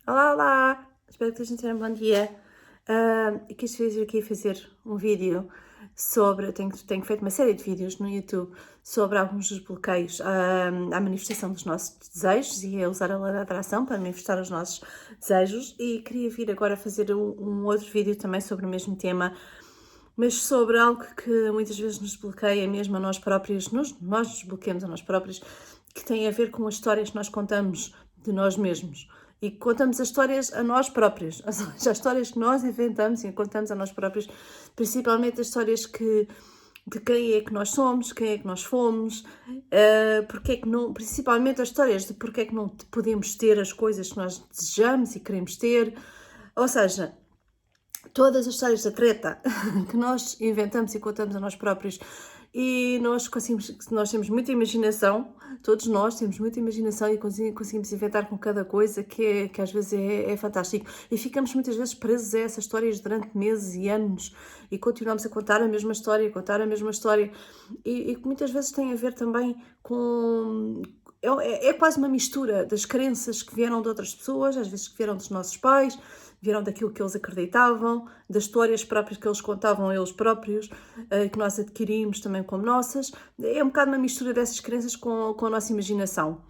Olá, olá! Espero que estejam tendo um bom dia. Eu quis vir aqui fazer um vídeo sobre. Tenho feito uma série de vídeos no YouTube sobre alguns dos bloqueios à manifestação dos nossos desejos e a usar a lei da atração para manifestar os nossos desejos. E queria vir agora fazer um outro vídeo também sobre o mesmo tema, mas sobre algo que muitas vezes nos bloqueia mesmo a nós próprios, nós nos bloqueamos a nós próprios, que tem a ver com as histórias que nós contamos de nós mesmos. E contamos as histórias a nós próprios, ou seja, as histórias que nós inventamos e contamos a nós próprios, principalmente as histórias de quem é que nós somos, quem é que nós fomos, porque é que não, principalmente as histórias de porque é que não podemos ter as coisas que nós desejamos e queremos ter, ou seja, todas as histórias da treta que nós inventamos e contamos a nós próprios. E nós temos muita imaginação, todos nós temos muita imaginação e conseguimos inventar com cada coisa que às vezes é fantástico. E ficamos muitas vezes presos a essas histórias durante meses e anos e continuamos a contar a mesma história, e que muitas vezes tem a ver também com... É quase uma mistura das crenças que vieram de outras pessoas, às vezes que vieram dos nossos pais, vieram daquilo que eles acreditavam, das histórias próprias que eles contavam a eles próprios, que nós adquirimos também como nossas. É um bocado uma mistura dessas crenças com a nossa imaginação.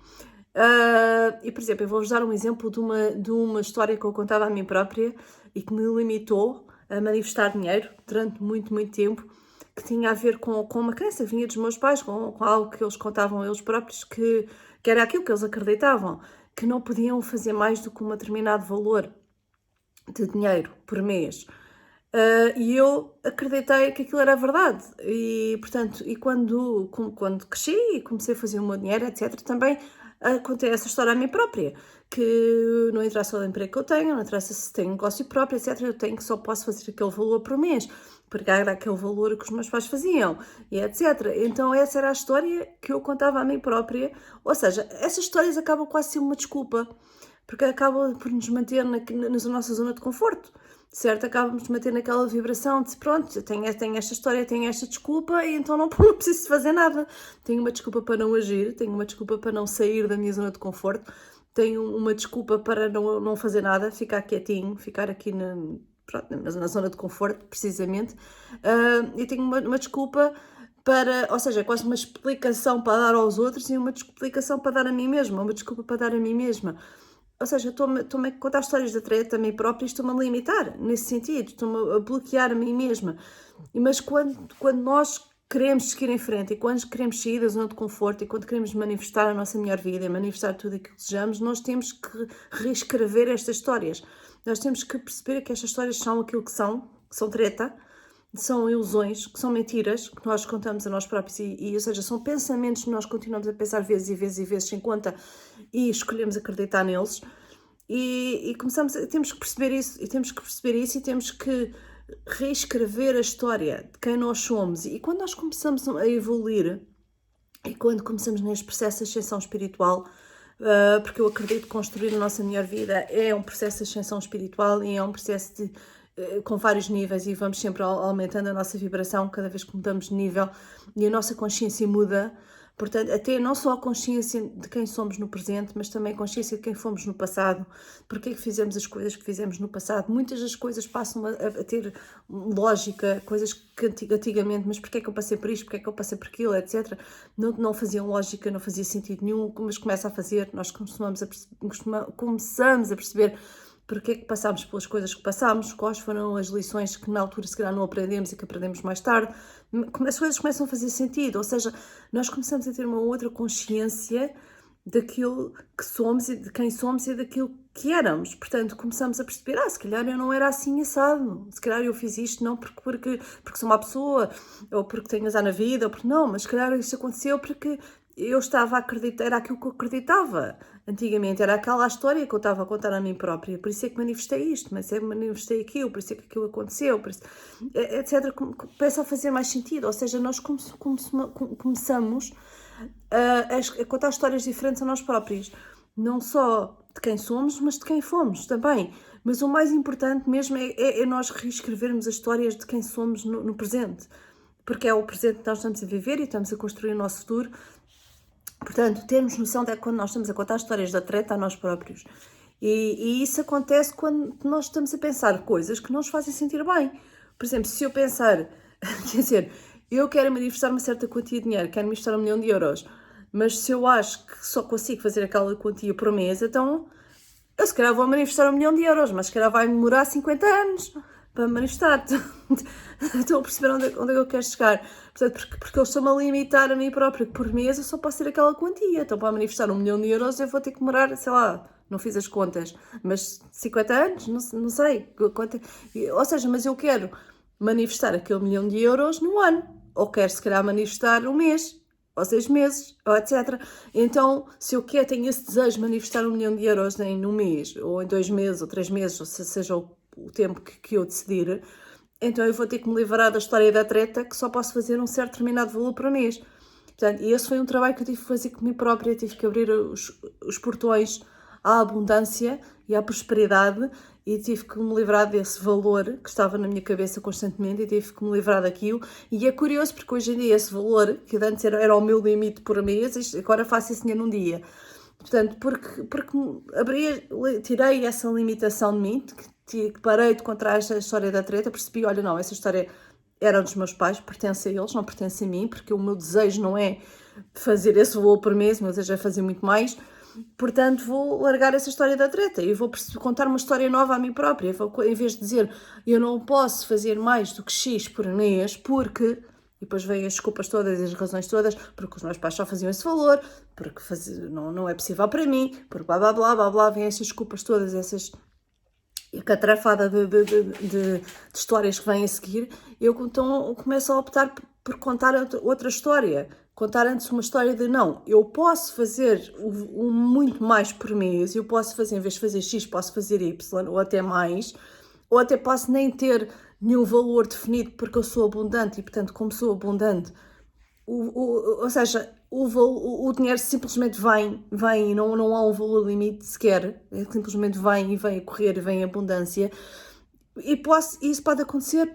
E, por exemplo, eu vou-vos dar um exemplo de uma história que eu contava a mim própria e que me limitou a manifestar dinheiro durante muito, muito tempo, que tinha a ver com uma crença que vinha dos meus pais, com algo que eles contavam a eles próprios, que era aquilo que eles acreditavam, que não podiam fazer mais do que um determinado valor de dinheiro por mês. E eu acreditei que aquilo era verdade. E, portanto, quando cresci e comecei a fazer o meu dinheiro, etc., também contei essa história a mim própria, que não interessa o emprego que eu tenho, não interessa se tenho um negócio próprio, etc., eu tenho que só posso fazer aquele valor por mês, porque era aquele valor que os meus pais faziam, e etc. Então essa era a história que eu contava a mim própria, ou seja, essas histórias acabam quase a ser uma desculpa, porque acabam por nos manter na nossa zona de conforto, certo? Acabamos de manter naquela vibração de pronto, tenho esta história, tenho esta desculpa e então não preciso fazer nada. Tenho uma desculpa para não agir, tenho uma desculpa para não sair da minha zona de conforto, tenho uma desculpa para não fazer nada, ficar quietinho, ficar aqui na zona de conforto, precisamente. E tenho uma desculpa para, ou seja, quase uma explicação para dar aos outros e uma explicação para dar a mim mesma, uma desculpa para dar a mim mesma. Ou seja, estou-me a contar histórias da treta a mim própria e estou-me a limitar nesse sentido, estou-me a bloquear a mim mesma. Mas quando nós queremos seguir em frente e quando queremos sair da zona de conforto e quando queremos manifestar a nossa melhor vida e manifestar tudo aquilo que desejamos, nós temos que reescrever estas histórias. Nós temos que perceber que estas histórias são aquilo que são treta, são ilusões, que são mentiras que nós contamos a nós próprios ou seja, são pensamentos que nós continuamos a pensar vezes e vezes e vezes sem conta e escolhemos acreditar neles e temos que perceber isso e temos que reescrever a história de quem nós somos. E quando nós começamos a evoluir e quando começamos neste processo de ascensão espiritual, porque eu acredito que construir a nossa melhor vida é um processo de ascensão espiritual e é um processo com vários níveis e vamos sempre aumentando a nossa vibração cada vez que mudamos de nível e a nossa consciência muda. Portanto, até não só a consciência de quem somos no presente, mas também a consciência de quem fomos no passado, porque é que fizemos as coisas que fizemos no passado. Muitas das coisas passam a ter lógica, coisas que antigamente, mas porque é que eu passei por isto, porque é que eu passei por aquilo, etc. Não faziam lógica, não fazia sentido nenhum, mas começa a fazer, nós começamos a perceber porque é que passámos pelas coisas que passámos, quais foram as lições que na altura se calhar não aprendemos e que aprendemos mais tarde. As coisas começam a fazer sentido, ou seja, nós começamos a ter uma outra consciência daquilo que somos e de quem somos e daquilo que éramos. Portanto, começamos a perceber, se calhar eu não era assim assado, se calhar eu fiz isto não porque sou uma pessoa, ou porque tenho azar na vida, ou porque não, mas se calhar isso aconteceu porque eu estava a acreditar, era aquilo que eu acreditava antigamente, era aquela história que eu estava a contar a mim própria, por isso é que manifestei isto, mas é que manifestei aquilo, por isso é que aquilo aconteceu, etc. Começa a fazer mais sentido, ou seja, nós começamos a contar histórias diferentes a nós próprios, não só de quem somos, mas de quem fomos também. Mas o mais importante mesmo é nós reescrevermos as histórias de quem somos no presente, porque é o presente que nós estamos a viver e estamos a construir o nosso futuro. Portanto, termos noção de que quando nós estamos a contar histórias da treta a nós próprios E isso acontece quando nós estamos a pensar coisas que não nos fazem sentir bem. Por exemplo, se eu pensar, quer dizer, eu quero manifestar uma certa quantia de dinheiro, quero manifestar 1 milhão de euros, mas se eu acho que só consigo fazer aquela quantia por mês, então eu se calhar vou manifestar 1 milhão de euros, mas se calhar vai demorar 50 anos para manifestar. Estão a perceber onde é que eu quero chegar? Portanto, porque eu estou-me a limitar a mim própria, que por mês eu só posso ter aquela quantia. Então, para manifestar 1 milhão de euros, eu vou ter que demorar, sei lá, não fiz as contas, mas 50 anos, não sei. Ou seja, mas eu quero manifestar aquele 1 milhão de euros no ano, ou quero se calhar manifestar um mês, ou 6 meses, ou etc. Então, se eu tenho esse desejo de manifestar 1 milhão de euros em um mês, ou em 2 meses, ou 3 meses, ou seja o tempo que eu decidir, então eu vou ter que me livrar da história da treta, que só posso fazer um certo determinado valor por mês. Portanto, e esse foi um trabalho que eu tive que fazer comigo própria, tive que abrir os portões à abundância e à prosperidade, e tive que me livrar desse valor que estava na minha cabeça constantemente, e tive que me livrar daquilo. E é curioso porque hoje em dia esse valor, que antes era o meu limite por mês, agora faço esse dinheiro num dia. Portanto, porque tirei essa limitação de mim, que parei de contar esta história da treta, percebi, olha, não, essa história era dos meus pais, pertence a eles, não pertence a mim, porque o meu desejo não é fazer esse valor por mês, o meu desejo é fazer muito mais. Portanto, vou largar essa história da treta e vou contar uma história nova a mim própria. Em vez de dizer, eu não posso fazer mais do que X por mês, porque... E depois vêm as desculpas todas e as razões todas, porque os meus pais só faziam esse valor, porque não é possível para mim, porque blá blá blá blá blá, vêm essas desculpas todas, essas catrafada de histórias que vêm a seguir. Eu então começo a optar por contar outra história. Contar antes uma história de não, eu posso fazer muito mais por mês, eu posso fazer, em vez de fazer X, posso fazer Y, ou até mais, ou até posso nem ter nenhum valor definido porque eu sou abundante e, portanto, como sou abundante, ou seja, o dinheiro simplesmente vem e não há um valor limite sequer, simplesmente vem a correr e vem em abundância. E isso pode acontecer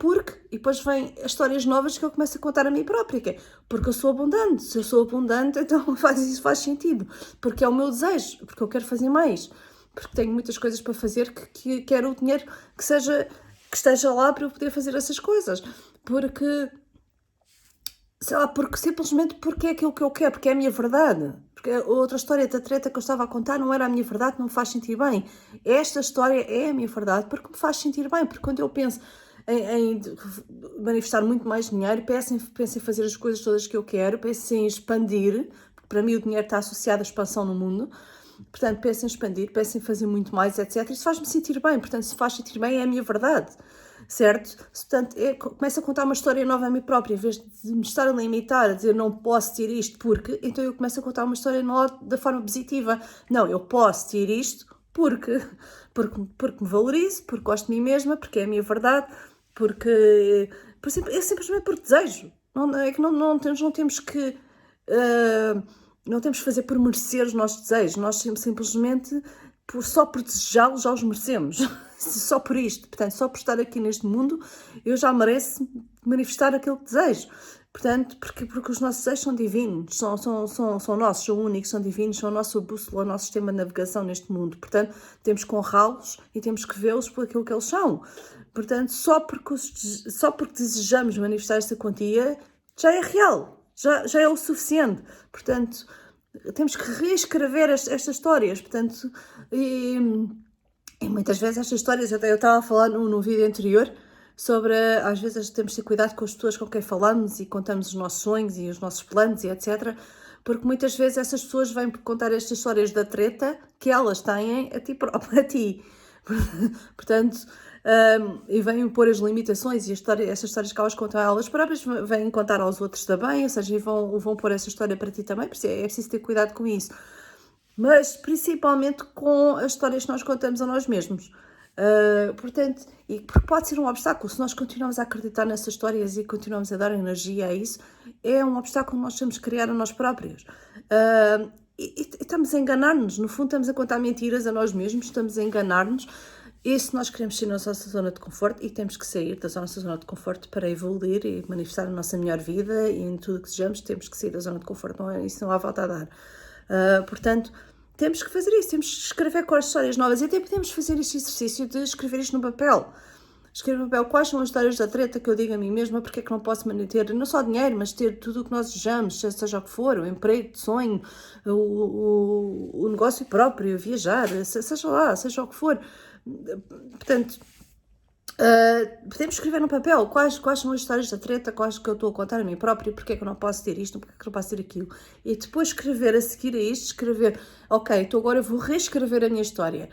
e depois vêm as histórias novas que eu começo a contar a mim própria, porque eu sou abundante. Se eu sou abundante, então isso faz sentido, porque é o meu desejo, porque eu quero fazer mais, porque tenho muitas coisas para fazer que quero o dinheiro que esteja lá para eu poder fazer essas coisas, porque, sei lá, simplesmente porque é aquilo que eu quero, porque é a minha verdade. Porque a outra história da treta que eu estava a contar não era a minha verdade, não me faz sentir bem. Esta história é a minha verdade porque me faz sentir bem, porque quando eu penso em manifestar muito mais dinheiro, penso em fazer as coisas todas que eu quero, penso em expandir, porque para mim o dinheiro está associado à expansão no mundo. Portanto, penso em expandir, penso em fazer muito mais, etc. Isso faz-me sentir bem, portanto, se faz sentir bem é a minha verdade, certo? Portanto, começo a contar uma história nova a mim própria, em vez de me estar a limitar, a dizer não posso ter isto porque, então eu começo a contar uma história nova da forma positiva. Não, eu posso ter isto porque me valorizo, porque gosto de mim mesma, porque é a minha verdade, é simplesmente porque desejo. É que não temos que... não temos que fazer por merecer os nossos desejos, nós simplesmente, só por desejá-los, já os merecemos. Só por isto, portanto, só por estar aqui neste mundo, eu já mereço manifestar aquilo que desejo. Portanto, porque os nossos desejos são divinos, são nossos, são únicos, são divinos, são a nossa bússola, o nosso sistema de navegação neste mundo. Portanto, temos que honrá-los e temos que vê-los por aquilo que eles são. Portanto, só porque desejamos manifestar esta quantia, já é real. Já é o suficiente. Portanto, temos que reescrever estas histórias. Portanto, e muitas vezes estas histórias, até eu estava a falar no vídeo anterior, sobre, às vezes temos de ter cuidado com as pessoas com quem falamos e contamos os nossos sonhos e os nossos planos e etc. Porque muitas vezes essas pessoas vêm contar estas histórias da treta que elas têm a ti próprio, a ti. Portanto... e vêm pôr as limitações e essas histórias que elas contam a elas próprias vêm contar aos outros também, ou seja, vão pôr essa história para ti também, é preciso ter cuidado com isso. Mas principalmente com as histórias que nós contamos a nós mesmos. Portanto, porque pode ser um obstáculo, se nós continuamos a acreditar nessas histórias e continuamos a dar energia a isso, é um obstáculo que nós temos que criar a nós próprios. E estamos a enganar-nos, no fundo estamos a contar mentiras a nós mesmos, estamos a enganar-nos. E se nós queremos sair da nossa zona de conforto, e temos que sair da nossa zona de conforto para evoluir e manifestar a nossa melhor vida, e em tudo o que desejamos, temos que sair da zona de conforto, isso não há volta a dar. Portanto, temos que fazer isso, temos que escrever com as histórias novas e até podemos fazer este exercício de escrever isto no papel. Escrever no papel quais são as histórias da treta que eu digo a mim mesma, porque é que não posso ter não só dinheiro, mas ter tudo o que nós desejamos, seja o que for, o emprego de sonho, o negócio próprio, viajar, seja lá, seja o que for. Portanto, podemos escrever no papel quais são as histórias da treta, quais que eu estou a contar a mim próprio, porque é que eu não posso ter isto, porque é que eu não posso ter aquilo. E depois escrever a seguir a isto, escrever, ok, então agora eu vou reescrever a minha história.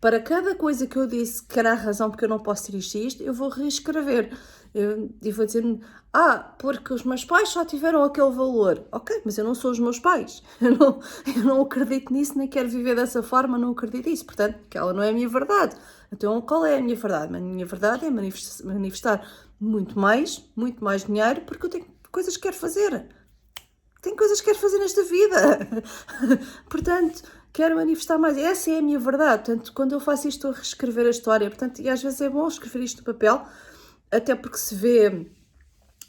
Para cada coisa que eu disse que era a razão porque eu não posso ter isto e isto, eu vou reescrever. E vou dizer, porque os meus pais só tiveram aquele valor. Ok, mas eu não sou os meus pais. Eu não acredito nisso, nem quero viver dessa forma, não acredito nisso. Portanto, aquela não é a minha verdade. Então, qual é a minha verdade? A minha verdade é manifestar muito mais dinheiro, porque eu tenho coisas que quero fazer. Tenho coisas que quero fazer nesta vida. Portanto, quero manifestar mais. Essa é a minha verdade. Portanto, quando eu faço isto, estou a reescrever a história. Portanto, e às vezes é bom escrever isto no papel, até porque se vê,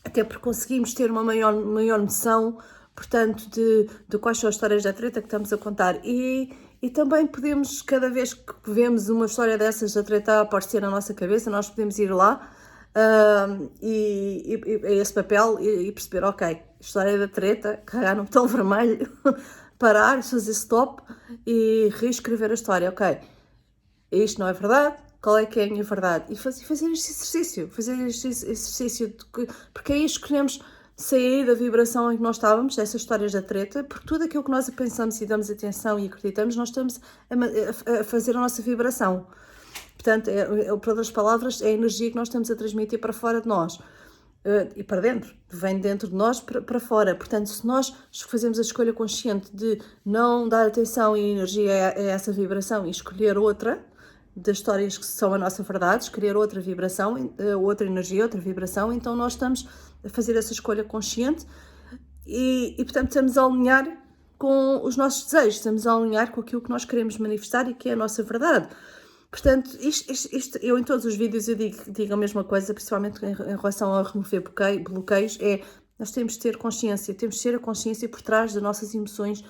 até porque conseguimos ter uma maior noção, portanto, de quais são as histórias da treta que estamos a contar. E também podemos, cada vez que vemos uma história dessas da treta a aparecer na nossa cabeça, nós podemos ir lá e a esse papel e perceber, ok, história da treta, carregar no botão vermelho, parar, fazer stop e reescrever a história, ok, isto não é verdade, qual é que é a minha verdade? E fazer este exercício, porque aí escolhemos sair da vibração em que nós estávamos, dessas histórias da treta, porque tudo aquilo que nós pensamos e damos atenção e acreditamos, nós estamos a fazer a nossa vibração. Portanto, por outras palavras, é a energia que nós estamos a transmitir para fora de nós. E para dentro, vem dentro de nós para fora. Portanto, se nós fazemos a escolha consciente de não dar atenção e energia a essa vibração e escolher outra das histórias que são a nossa verdade, escolher outra vibração, outra energia, outra vibração, então nós estamos a fazer essa escolha consciente e portanto, estamos a alinhar com os nossos desejos, estamos a alinhar com aquilo que nós queremos manifestar e que é a nossa verdade. Portanto, eu em todos os vídeos eu digo a mesma coisa, principalmente em relação a remover bloqueios, nós temos de ter consciência, temos de ter a consciência por trás das nossas emoções,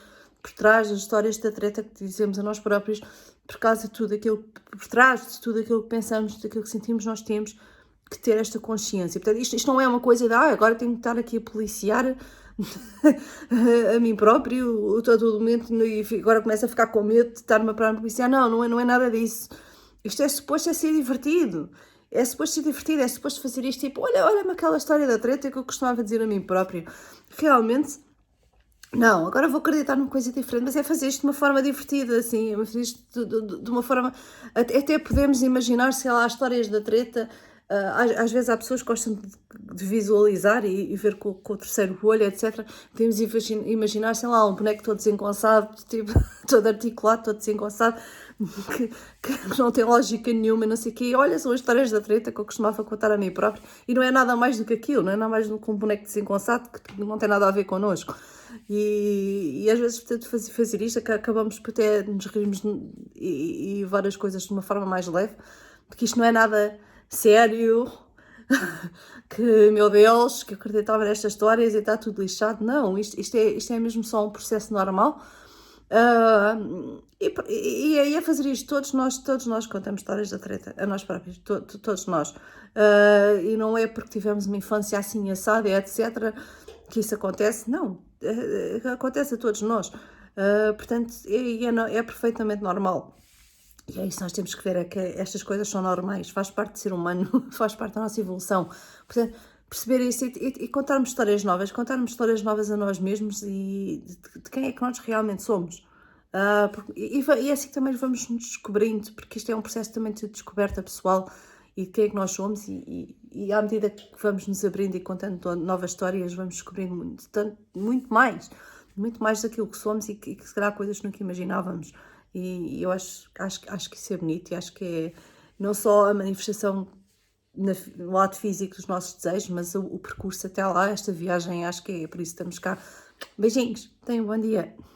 por trás das histórias da treta que dizemos a nós próprios, por causa de tudo aquilo, por trás de tudo aquilo que pensamos, daquilo que sentimos, nós temos que ter esta consciência. Portanto, isto não é uma coisa de, agora tenho que estar aqui a policiar a mim próprio, todo momento, e agora começo a ficar com medo de estar-me a policiar. Não é nada disso. Isto é suposto ser divertido. É suposto ser divertido, é suposto fazer isto tipo, olha-me aquela história da treta que eu costumava dizer a mim próprio. Realmente, não, agora vou acreditar numa coisa diferente, mas é fazer isto de uma forma divertida, assim, é fazer isto de uma forma... Até podemos imaginar, sei lá, as histórias da treta. Às vezes há pessoas que gostam de visualizar e ver com o terceiro olho, etc. Podemos imaginar, sei lá, um boneco todo desengonçado, tipo, todo articulado, todo desengonçado, que não tem lógica nenhuma, não sei o quê. E olha, são as histórias da treta que eu costumava contar a mim próprio. E não é nada mais do que aquilo, não é nada mais do que um boneco desengonçado que não tem nada a ver connosco. E às vezes, portanto, fazer isto, acabamos por até nos rirmos e várias coisas de uma forma mais leve, porque isto não é nada sério, que, meu Deus, que eu acreditava nestas histórias e está tudo lixado. Não, isto é mesmo só um processo normal. E aí a fazer isto, todos nós contamos histórias da treta, a nós próprios, todos nós. E não é porque tivemos uma infância assim assada, etc., que isso acontece, não. Acontece a todos nós. Portanto, é perfeitamente normal. E é isso, nós temos que ver, é que estas coisas são normais, faz parte de ser humano, faz parte da nossa evolução. Portanto, perceber isso e contarmos histórias novas a nós mesmos e de quem é que nós realmente somos. E é assim que também vamos nos descobrindo, porque isto é um processo também de descoberta pessoal e de quem é que nós somos e à medida que vamos nos abrindo e contando novas histórias, vamos descobrindo muito mais daquilo que somos e que se calhar coisas que nunca imaginávamos. E eu acho que isso é bonito e acho que é não só a manifestação no lado físico dos nossos desejos, mas o percurso até lá, esta viagem, acho que é por isso que estamos cá. Beijinhos, tenham um bom dia.